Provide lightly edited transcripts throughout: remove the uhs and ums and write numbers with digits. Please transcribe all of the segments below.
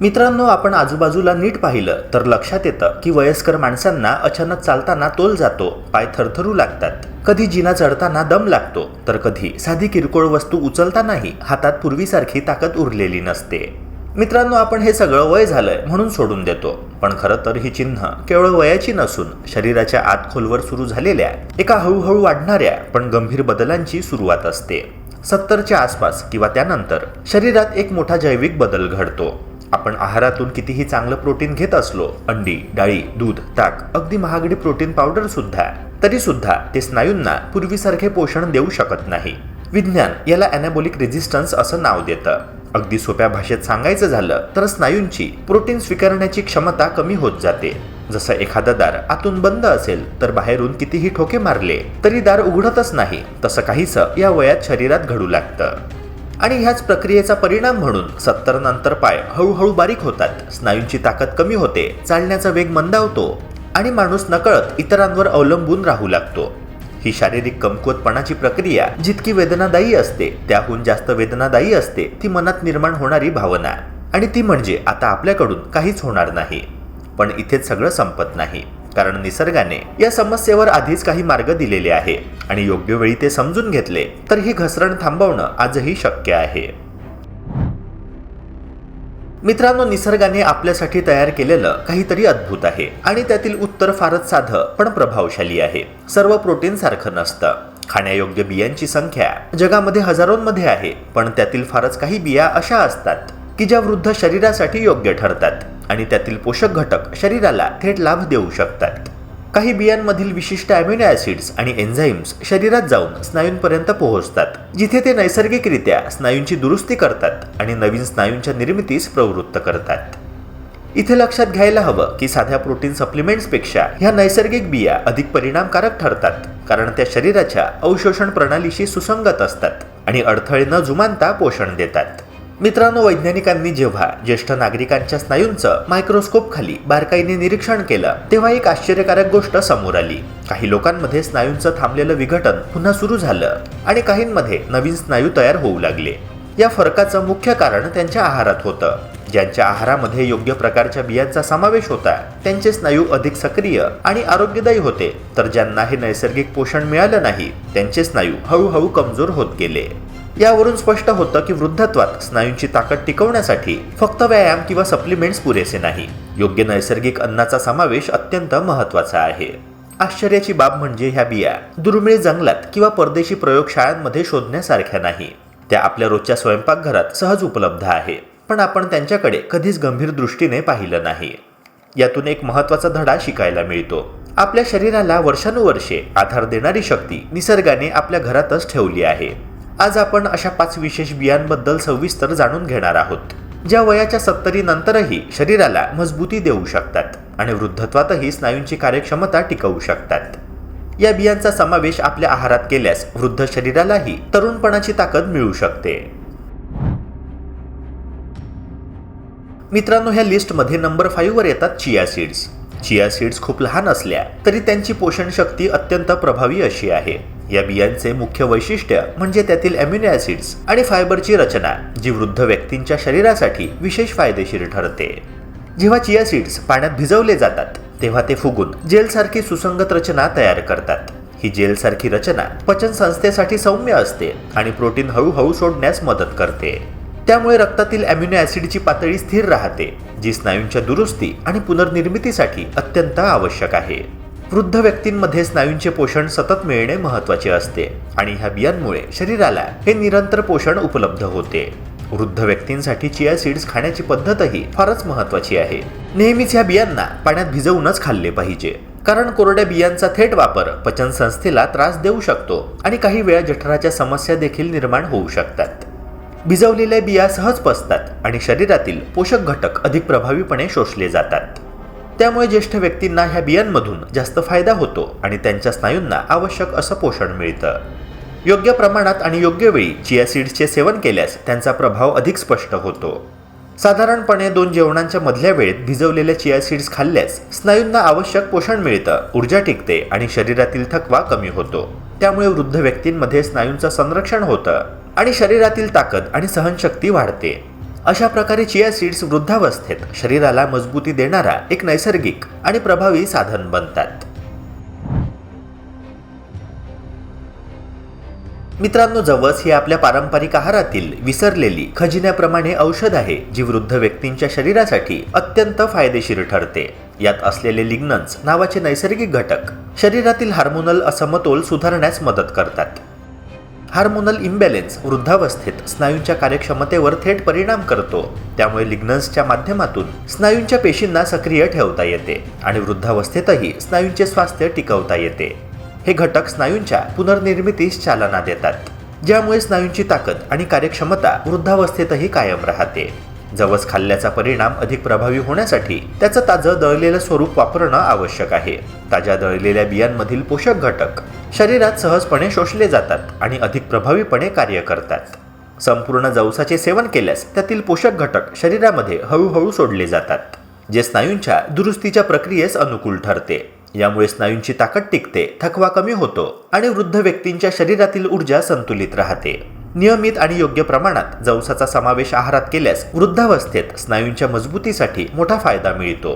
मित्रांनो, आपण आजूबाजूला नीट पाहिलं तर लक्षात येतं की वयस्कर माणसांना अचानक चालताना तोल जातो, पाय थरथरू लागतात, कधी जिना चढताना दम लागतो, तर कधी साधी किरकोळ वस्तू उचलतानाही हातात पूर्वीसारखी ताकद उरलेली नसते. मित्रांनो, आपण हे सगळं वय झालंय म्हणून सोडून देतो, पण खरं तर ही चिन्ह केवळ वयाची नसून शरीराच्या आत खोलवर सुरू झालेल्या एका हळूहळू वाढणाऱ्या पण गंभीर बदलांची सुरुवात असते. 70च्या आसपास किंवा त्यानंतर शरीरात एक मोठा जैविक बदल घडतो. आपण आहारातून कितीही चांगलं प्रोटीन घेत असलो, अंडी, डाळी, दूध, ताक, अगदी महागडी प्रोटीन पावडर सुद्धा, तरी सुद्धा ते स्नायूंना पूर्वीसारखे पोषण देऊ शकत नाही. विज्ञान याला ॲनाबॉलिक रेझिस्टन्स असं नाव देतं. अगदी सोप्या भाषेत सांगायचं झालं तर स्नायूंची प्रोटीन स्वीकारण्याची क्षमता कमी होत जाते. जसं एखादं दार आतून बंद असेल तर बाहेरून कितीही ठोके मारले तरी दार उघडतच नाही, तसं काहीसं या वयात शरीरात घडू लागतं. आणि ह्याच प्रक्रियेचा परिणाम म्हणून 70 नंतर पाय हळूहळू बारीक होतात, स्नायूंची ताकद कमी होते, चालण्याचा वेग मंदावतो आणि माणूस नकळत इतरांवर अवलंबून राहू लागतो. ही शारीरिक कमकुवतपणाची प्रक्रिया जितकी वेदनादायी असते त्याहून जास्त वेदनादायी असते ती मनात निर्माण होणारी भावना, आणि ती म्हणजे आता आपल्याकडून काहीच होणार नाही. पण इथेच सगळं संपत नाही, कारण निसर्गाने या समस्येवर आधीच काही मार्ग दिलेले आहे आणि योग्य वेळी ते समजून घेतले तर ही घसरण थांबवणं आजही शक्य आहे. मित्रांनो, निसर्गाने आपल्यासाठी तयार केलेलं काहीतरी अद्भुत आहे आणि त्यातील उत्तर फारच साधं पण प्रभावशाली आहे. सर्व प्रोटीन सारखं नसतं. खाण्यायोग्य बियांची संख्या जगामध्ये हजारोंमध्ये आहे, पण त्यातील फारच काही बिया अशा असतात की ज्या वृद्ध शरीरासाठी योग्य ठरतात आणि त्यातील पोषक घटक शरीराला थेट लाभ देऊ शकतात. काही बियांमधील विशिष्ट अॅमिनो ॲसिड्स आणि एन्झाईम्स शरीरात जाऊन स्नायूंपर्यंत पोहोचतात, जिथे ते नैसर्गिकरित्या स्नायूंची दुरुस्ती करतात आणि नवीन स्नायूंच्या निर्मितीस प्रवृत्त करतात. इथे लक्षात घ्यायला हवं की साध्या प्रोटीन सप्लिमेंट्सपेक्षा ह्या नैसर्गिक बिया अधिक परिणामकारक ठरतात, कारण त्या शरीराच्या अवशोषण प्रणालीशी सुसंगत असतात आणि अडथळे न जुमानता पोषण देतात. मित्रांनो, वैज्ञानिकांनी जेव्हा ज्येष्ठ नागरिकांच्या स्नायूंचं मायक्रोस्कोप खाली बारकाईने निरीक्षण केलं तेव्हा एक आश्चर्यकारक गोष्ट समोर आली. काही लोकांमध्ये स्नायूंचं थांबलेलं विघटन पुन्हा सुरू झालं आणि काहींमध्ये नवीन स्नायू तयार होऊ लागले. या फरकाचं मुख्य कारण त्यांच्या आहारात होतं. ज्यांच्या आहारामध्ये योग्य प्रकारच्या बियांचा समावेश होता त्यांचे स्नायू अधिक सक्रिय आणि आरोग्यदायी होते, तर ज्यांना हे नैसर्गिक पोषण मिळालं नाही त्यांचे स्नायू हळूहळू कमजोर होत गेले. यावरून स्पष्ट होतं की वृद्धत्वात स्नायूंची ताकद टिकवण्यासाठी फक्त व्यायाम किंवा सप्लिमेंट्स पुरेसे नाही, योग्य नैसर्गिक अन्नाचा समावेश अत्यंत महत्त्वाचा आहे. आश्चर्याची बाब म्हणजे ह्या बिया दुर्मिळ जंगलात किंवा परदेशी प्रयोगशाळांमध्ये शोधण्यासारख्या नाही. त्या आपल्या रोजच्या स्वयंपाकघरात सहज उपलब्ध आहे, पण आपण त्यांच्याकडे कधीच गंभीर दृष्टीने पाहिलं नाही. यातून एक महत्त्वाचा धडा शिकायला मिळतो. आपल्या शरीराला वर्षानुवर्षे आधार देणारी शक्ती निसर्गाने आपल्या घरातच ठेवली आहे. आज आपण अशा 5 विशेष बियांबद्दल सविस्तर जाणून घेणार आहोत, ज्या वयाच्या 70 नंतरही शरीराला मजबूती देऊ शकतात आणि वृद्धत्वातही स्नायूंची कार्यक्षमता टिकवू शकतात. या बियांचा समावेश आपल्या आहारात केल्यास वृद्ध शरीरालाही तरुणपणाची ताकद मिळू शकते. मित्रांनो, ह्या लिस्टमध्ये नंबर 5 वर येतात चिया सीड्स. चिया सीड्स खूप लहान असल्या तरी त्यांची पोषण शक्ती अत्यंत प्रभावी अशी आहे. या बियांचे मुख्य वैशिष्ट्य म्हणजे त्यातील अॅमिनो ॲसिड्स आणि फायबरची रचना, जी वृद्ध व्यक्तींच्या शरीरासाठी विशेष फायदेशीर ठरते. जेव्हा चिया सीड्स पाण्यात भिजवले जातात तेव्हा ते फुगून जेलसारखी सुसंगत रचना तयार करतात. ही जेलसारखी रचना पचन संस्थेसाठी सौम्य असते आणि प्रोटीन हळूहळू सोडण्यास मदत करते. त्यामुळे रक्तातील अॅमिनो ॲसिडची पातळी स्थिर राहते, जी स्नायूंच्या दुरुस्ती आणि पुनर्निर्मितीसाठी अत्यंत आवश्यक आहे. वृद्ध व्यक्तींमध्ये स्नायूंचे पोषण सतत मिळणे महत्त्वाचे असते आणि ह्या बियांमुळे शरीराला हे निरंतर पोषण उपलब्ध होते. वृद्ध व्यक्तींसाठी चिया सीड्स खाण्याची पद्धतही फारच महत्त्वाची आहे. नेहमीच ह्या बियांना पाण्यात भिजवूनच खाल्ले पाहिजे, कारण कोरड्या बियांचा थेट वापर पचन संस्थेला त्रास देऊ शकतो आणि काही वेळा जठराच्या समस्या देखील निर्माण होऊ शकतात. भिजवलेल्या बिया सहज पचतात आणि शरीरातील पोषक घटक अधिक प्रभावीपणे शोषले जातात. त्यामुळे ज्येष्ठ व्यक्तींना ह्या बियांमधून जास्त फायदा होतो आणि त्यांच्या स्नायूंना आवश्यक असं पोषण मिळतं. योग्य प्रमाणात आणि योग्य वेळी चिया सीड्सचे सेवन केल्यास त्यांचा प्रभाव अधिक स्पष्ट होतो. साधारणपणे 2 जेवणांच्या मधल्या वेळेत भिजवलेल्या चिया सीड्स खाल्ल्यास स्नायूंना आवश्यक पोषण मिळतं, ऊर्जा टिकते आणि शरीरातील थकवा कमी होतो. त्यामुळे वृद्ध व्यक्तींमध्ये स्नायूंचं संरक्षण होतं आणि शरीरातील ताकद आणि सहनशक्ती वाढते. अशा प्रकारे चिया सीड्स वृद्धावस्थेत शरीराला मजबूती देणारा एक नैसर्गिक आणि प्रभावी साधन बनतात. मित्रांनो, जवस ही आपल्या पारंपरिक आहारातील विसरलेली खजिन्याप्रमाणे औषध आहे, जी वृद्ध व्यक्तींच्या शरीरासाठी अत्यंत फायदेशीर ठरते. यात असलेले लिग्नन्स नावाचे नैसर्गिक घटक शरीरातील हार्मोनल असमतोल सुधारण्यास मदत करतात. हार्मोनल इम्बॅलेन्स वृद्धावस्थेत स्नायूंच्या कार्यक्षमतेवर थेट परिणाम करतो. त्यामुळे लिग्नन्सच्या माध्यमातून स्नायूंच्या पेशींना सक्रिय ठेवता येते आणि वृद्धावस्थेतही स्नायूंचे स्वास्थ्य टिकवता येते. हे घटक स्नायूंच्या पुनर्निर्मितीस चालना देतात, ज्यामुळे स्नायूंची ताकद आणि कार्यक्षमता वृद्धावस्थेतही कायम राहते. जवस खाल्ल्याचा परिणाम अधिक प्रभावी होण्यासाठी त्याचं ताजं दळलेलं स्वरूप वापरणं आवश्यक आहे. ताज्या दळलेल्या बियांमधील पोषक घटक शरीरात सहजपणे शोषले जातात आणि अधिक प्रभावीपणे कार्य करतात. संपूर्ण जवसाचे सेवन केल्यास त्यातील पोषक घटक शरीरामध्ये हळूहळू सोडले जातात, जे स्नायूंच्या दुरुस्तीच्या प्रक्रियेस अनुकूल ठरते. यामुळे स्नायूंची ताकद टिकते, थकवा कमी होतो आणि वृद्ध व्यक्तींच्या शरीरातील ऊर्जा संतुलित राहते. नियमित आणि योग्य प्रमाणात जवसाचा समावेश आहारात केल्यास वृद्धावस्थेत स्नायूंच्या मजबूतीसाठी मोठा फायदा मिळतो.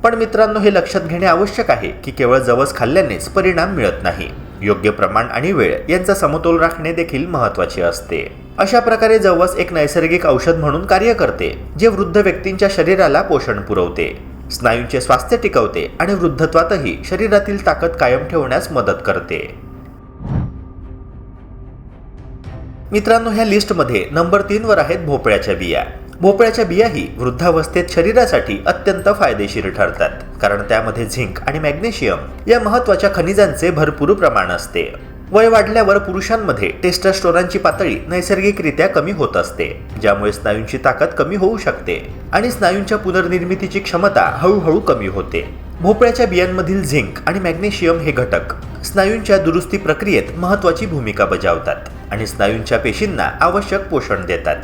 पण मित्रांनो, हे लक्षात घेणे आवश्यक आहे की केवळ जवस खाल्ल्यानेच परिणाम मिळत नाही. योग्य प्रमाण आणि वेळ यांचा समतोल राखणे देखील महत्त्वाचे असते. अशा प्रकारे जवस एक नैसर्गिक औषध म्हणून कार्य करते, जे वृद्ध व्यक्तींच्या शरीराला पोषण पुरवते, स्नायूंचे स्वास्थ्य टिकवते आणि वृद्धत्वातही शरीरातील ताकद कायम ठेवण्यास मदत करते. मित्रांनो, ह्या लिस्टमध्ये नंबर 3 वर आहेत भोपळ्याच्या बिया. भोपळ्याच्या बियाही वृद्धावस्थेत शरीरासाठी अत्यंत फायदेशीर ठरतात, कारण त्यामध्ये झिंक आणि मॅग्नेशियम या महत्त्वाच्या खनिजांचे भरपूर प्रमाण असते. वय वाढल्यावर पुरुषांमध्ये टेस्टोस्टेरॉनची पातळी नैसर्गिकरित्या कमी होत असते, ज्यामुळे स्नायूंची ताकद कमी होऊ शकते आणि स्नायूंच्या पुनर्निर्मितीची क्षमता हळूहळू कमी होते. भोपळ्याच्या बियांमधील झिंक आणि मॅग्नेशियम हे घटक स्नायूंच्या दुरुस्ती प्रक्रियेत महत्त्वाची भूमिका बजावतात आणि स्नायूंच्या पेशींना आवश्यक पोषण देतात.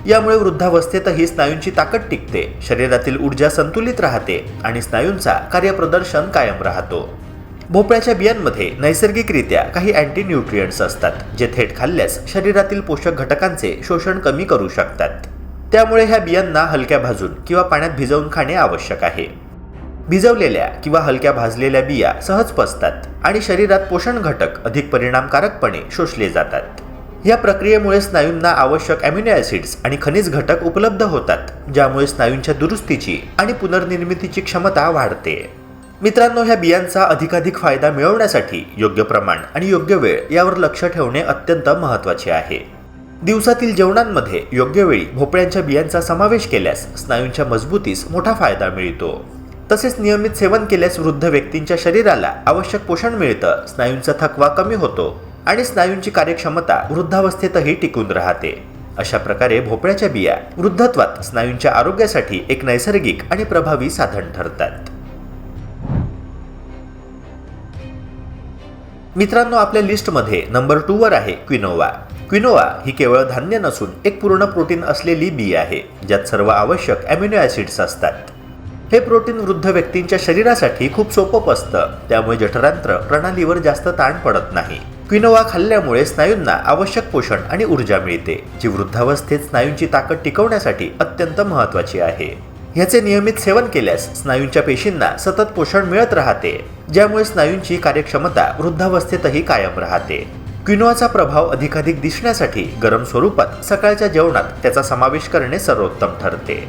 यामुळे वृद्धावस्थेतही स्नायूंची ताकद टिकते, शरीरातील ऊर्जा संतुलित राहते आणि स्नायूंचा कार्यप्रदर्शन कायम राहतो. भोपळ्याच्या बियांमध्ये नैसर्गिकरित्या काही अँटी न्यूट्रिएंट्स असतात, जे थेट खाल्ल्यास शरीरातील पोषक घटकांचे शोषण कमी करू शकतात. त्यामुळे ह्या बियांना हलक्या भाजून किंवा पाण्यात भिजवून खाणे आवश्यक आहे. भिजवलेल्या किंवा हलक्या भाजलेल्या बिया सहज पचतात आणि शरीरात पोषण घटक अधिक परिणामकारकपणे शोषले जातात. या प्रक्रियेमुळे स्नायूंना आवश्यक अॅमिनो ॲसिड्स आणि खनिज घटक उपलब्ध होतात, ज्यामुळे स्नायूंच्या दुरुस्तीची आणि पुनर्निर्मितीची क्षमता वाढते. मित्रांनो, ह्या बियांचा अधिकाधिक फायदा मिळवण्यासाठी योग्य प्रमाण आणि योग्य वेळ यावर लक्ष ठेवणे अत्यंत महत्त्वाचे आहे. दिवसातील जेवणांमध्ये योग्य वेळी भोपळ्यांच्या बियांचा समावेश केल्यास स्नायूंच्या मजबूतीस मोठा फायदा मिळतो. तसेच नियमित सेवन केल्यास वृद्ध व्यक्तींच्या शरीराला आवश्यक पोषण मिळतं, स्नायूंचा थकवा कमी होतो आणि स्नायूंची कार्यक्षमता वृद्धावस्थेतही टिकून राहते. अशा प्रकारे भोपळ्याच्या बिया वृद्धत्वात स्नायूंच्या आरोग्यासाठी एक नैसर्गिक आणि प्रभावी साधन ठरतात. मित्रांनो, आपल्या लिस्टमध्ये नंबर 2 वर आहे क्विनोवा. क्विनोवा ही केवळ धान्य नसून एक पूर्ण प्रोटीन असलेली बी आहे, ज्यात सर्व आवश्यक अॅमिनो ॲसिड्स असतात. हे प्रोटीन वृद्ध व्यक्तींच्या शरीरासाठी खूप सोपं पचतं, त्यामुळे जठरांत्र प्रणालीवर जास्त ताण पडत नाही. क्विनोवा खाल्ल्यामुळे स्नायूंना आवश्यक पोषण आणि ऊर्जा मिळते, जी वृद्धावस्थेत स्नायूंची ताकद टिकवण्यासाठी अत्यंत महत्त्वाची आहे. ह्याचे नियमित सेवन केल्यास स्नायूंच्या पेशींना सतत पोषण मिळत राहते, ज्यामुळे स्नायूंची कार्यक्षमता वृद्धावस्थेतही कायम राहते. क्विनोआचा प्रभाव अधिकाधिक दिसण्यासाठी गरम स्वरूपात सकाळच्या जेवणात त्याचा समावेश करणे सर्वोत्तम ठरते.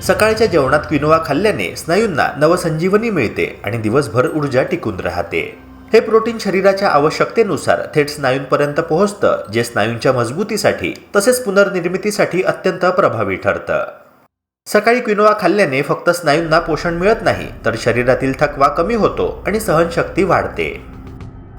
सकाळच्या जेवणात क्विनोआ खाल्ल्याने स्नायूंना नवसंजीवनी मिळते आणि दिवसभर ऊर्जा टिकून राहते. हे प्रोटीन शरीराच्या आवश्यकतेनुसार थेट स्नायूंपर्यंत पोहोचतं, जे स्नायूंच्या मजबूतीसाठी तसेच पुनर्निर्मितीसाठी अत्यंत प्रभावी ठरतं. सकाळी क्विनोआ खाल्ल्याने फक्त स्नायूंना पोषण मिळत नाही, तर शरीरातील थकवा कमी होतो आणि सहनशक्ती वाढते.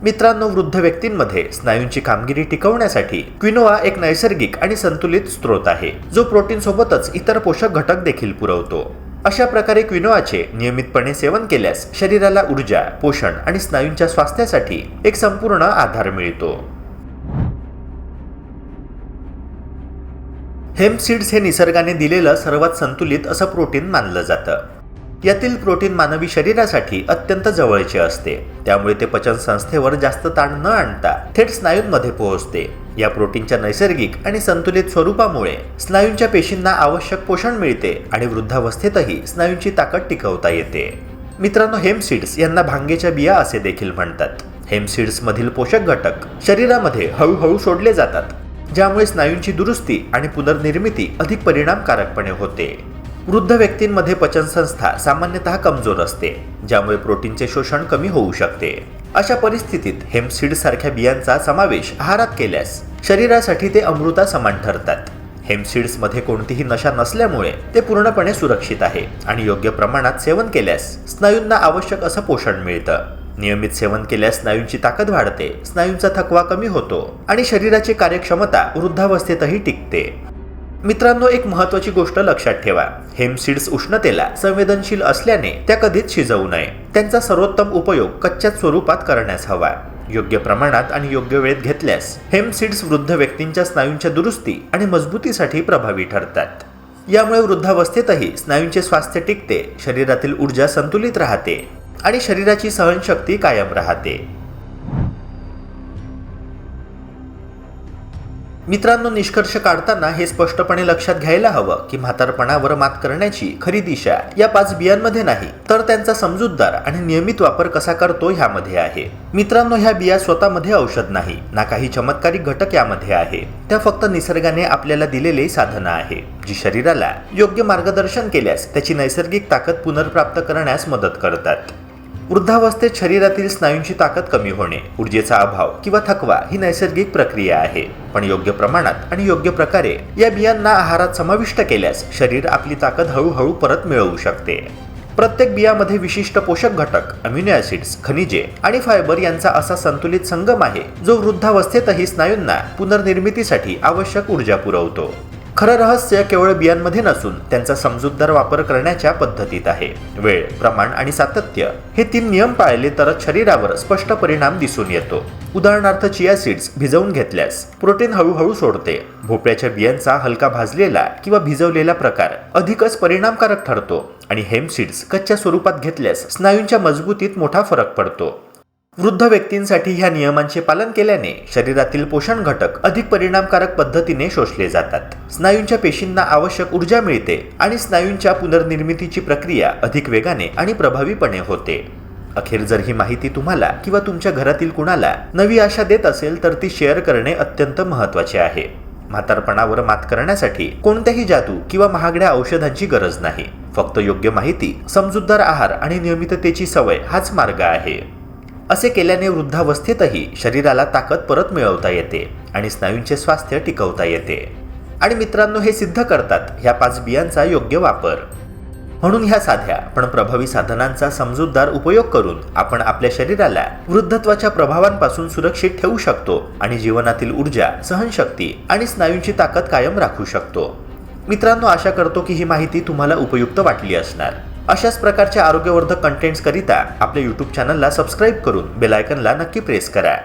मित्रांनो, वृद्ध व्यक्तींमध्ये स्नायूंची कामगिरी टिकवण्यासाठी क्विनोआ एक नैसर्गिक आणि संतुलित स्रोत आहे, जो प्रोटीन सोबतच इतर पोषक घटक देखील पुरवतो. अशा प्रकारे क्विनोआचे नियमितपणे सेवन केल्यास शरीराला ऊर्जा, पोषण आणि स्नायूंच्या स्वास्थ्यासाठी एक संपूर्ण आधार मिळतो. हेम्प सीड्स हे निसर्गाने दिलेलं सर्वात संतुलित असं प्रोटीन मानलं जातं. यातील प्रोटीन मानवी शरीरासाठी अत्यंत जवळचे असते, त्यामुळे ते पचन संस्थेवर जास्त ताण न आणता थेट स्नायूंमध्ये पोहोचते. या प्रोटीनच्या नैसर्गिक आणि संतुलित स्वरूपामुळे स्नायूंच्या पेशींना आवश्यक पोषण मिळते आणि वृद्धावस्थेतही स्नायूंची ताकद टिकवता येते. मित्रांनो, हेम्प सीड्स यांना भांगेच्या बिया असे देखील म्हणतात. हेम्प सीड्स मधील पोषक घटक शरीरामध्ये हळूहळू सोडले जातात, ज्यामुळे स्नायूंची दुरुस्ती आणि पुनर्निर्मिती अधिक परिणामकारकपणे होते. वृद्ध व्यक्तींमध्ये पचनसंस्था सामान्यतः कमजोर असते, ज्यामुळे प्रोटीनचे शोषण कमी होऊ शकते. अशा परिस्थितीत हेम्प सीड्स सारख्या बियांचा समावेश आहारात केल्यास शरीरासाठी ते अमृता समान ठरतात. हेम्प सीड्स मध्ये कोणतीही नशा नसल्यामुळे ते पूर्णपणे सुरक्षित आहे आणि योग्य प्रमाणात सेवन केल्यास स्नायूंना आवश्यक असं पोषण मिळतं. नियमित सेवन केल्यास स्नायूंची ताकद वाढते, स्नायूंचा थकवा कमी होतो आणि शरीराची कार्यक्षमता वृद्धावस्थेतही टिकते. मित्रांनो, एक महत्त्वाची गोष्ट लक्षात ठेवा. हेम्प सीड्स उष्णतेला संवेदनशील असल्याने त्या कधीच शिजवू नये. त्यांचा सर्वोत्तम उपयोग कच्च्या स्वरूपात करण्यास हवा. योग्य प्रमाणात आणि योग्य वेळेत घेतल्यास हेम्प सीड्स वृद्ध व्यक्तींच्या स्नायूंच्या दुरुस्ती आणि मजबूतीसाठी प्रभावी ठरतात. यामुळे वृद्धावस्थेतही स्नायूंचे स्वास्थ्य टिकते, शरीरातील ऊर्जा संतुलित राहते आणि शरीराची सहनशक्ती कायम राहते. मित्रांनो, निष्कर्ष काढताना हे स्पष्टपणे लक्षात घ्यायला हवं की म्हातारपणावर मात करण्याची खरी दिशा या 5 बियांमध्ये नाही, तर त्यांचा समजूतदार आणि नियमित वापर कसा करतो ह्यामध्ये आहे. मित्रांनो, ह्या बिया स्वतःमध्ये औषध नाही, ना काही चमत्कारिक घटक यामध्ये आहे. त्या फक्त निसर्गाने आपल्याला दिलेले साधनं आहे, जी शरीराला योग्य मार्गदर्शन केल्यास त्याची नैसर्गिक ताकद पुनर्प्राप्त करण्यास मदत करतात. वृद्धावस्थेत शरीरातील स्नायूंची ताकद कमी होणे, ऊर्जेचा अभाव किंवा थकवा ही नैसर्गिक प्रक्रिया आहे. पण योग्य प्रमाणात आणि योग्य प्रकारे या बियांना आहारात समाविष्ट केल्यास शरीर आपली ताकद हळूहळू परत मिळवू शकते. प्रत्येक बियामध्ये विशिष्ट पोषक घटक, अमिनो ॲसिड्स, खनिजे आणि फायबर यांचा असा संतुलित संगम आहे, जो वृद्धावस्थेतही स्नायूंना पुनर्निर्मितीसाठी आवश्यक ऊर्जा पुरवतो. खरं रहस्य केवळ बियांमध्ये नसून त्यांचा समजूतदार वापर करण्याच्या पद्धतीत आहे. वेळ, प्रमाण आणि सातत्य हे 3 नियम पाळले तरच शरीरावर स्पष्ट परिणाम दिसून येतो. उदाहरणार्थ, चिया सीड्स भिजवून घेतल्यास प्रोटीन हळूहळू सोडते. भोपळ्याच्या बियांचा हलका भाजलेला किंवा भिजवलेला प्रकार अधिकच परिणामकारक ठरतो आणि हेम्प सीड्स कच्च्या स्वरूपात घेतल्यास स्नायूंच्या मजबूतीत मोठा फरक पडतो. वृद्ध व्यक्तींसाठी ह्या नियमांचे पालन केल्याने शरीरातील पोषण घटक अधिक परिणामकारक पद्धतीने शोषले जातात. स्नायूंच्या पेशींना आवश्यक ऊर्जा मिळते आणि स्नायूंच्या पुनर्निर्मितीची प्रक्रिया अधिक वेगाने आणि प्रभावीपणे होते. अखेर, जर ही माहिती तुम्हाला किंवा तुमच्या घरातील कुणाला नवी आशा देत असेल तर ती शेअर करणे अत्यंत महत्त्वाचे आहे. म्हातारपणावर मात करण्यासाठी कोणत्याही जादू किंवा महागड्या औषधांची गरज नाही. फक्त योग्य माहिती, समजूतदार आहार आणि नियमिततेची सवय हाच मार्ग आहे. असे केल्याने वृद्धावस्थेतही शरीराला ताकद परत मिळवता येते आणि स्नायूंचे स्वास्थ्य टिकवता येते. आणि मित्रांनो, हे सिद्ध करतात ह्या 5 बियांचा योग्य वापर. म्हणून ह्या साध्या पण प्रभावी साधनांचा समजूतदार उपयोग करून आपण आपल्या शरीराला वृद्धत्वाच्या प्रभावांपासून सुरक्षित ठेवू शकतो आणि जीवनातील ऊर्जा, सहनशक्ती आणि स्नायूंची ताकद कायम राखू शकतो. मित्रांनो, आशा करतो की ही माहिती तुम्हाला उपयुक्त वाटली असणार. अशाच प्रकारच्या आरोग्यवर्धक कंटेंट्स करिता आपल्या YouTube चॅनलला सबस्क्राईब करून बेल आयकॉनला नक्की प्रेस करा.